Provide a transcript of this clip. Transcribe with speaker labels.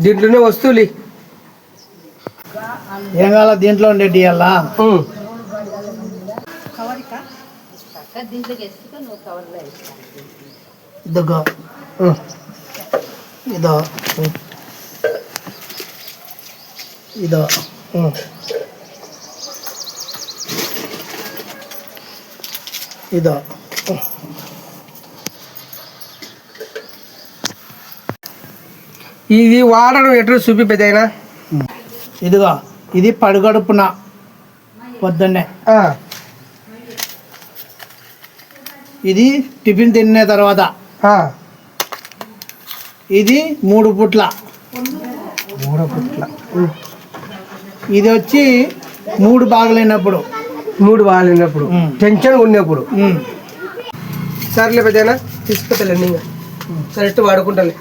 Speaker 1: దీంట్లోనే వస్తువులు
Speaker 2: ఏం కావాలా దీంట్లో ఉండేటి అలా ఇదిగో ఇదో ఇదో ఇదో
Speaker 1: ఇది వాడడం ఎట్లా చూపిపోతాయినా
Speaker 2: ఇదిగో ఇది పడుగడుపున పొద్దున్నే ఇది టిఫిన్ తిన్న తర్వాత ఇది 3 పూట్ల ఇది వచ్చి 3 బాగలేనప్పుడు
Speaker 1: టెన్షన్ ఉన్నప్పుడు సర్లే పెద్దనా తీసుకుపోతలే ఇంకా కరెక్ట్ వాడుకుంటాలే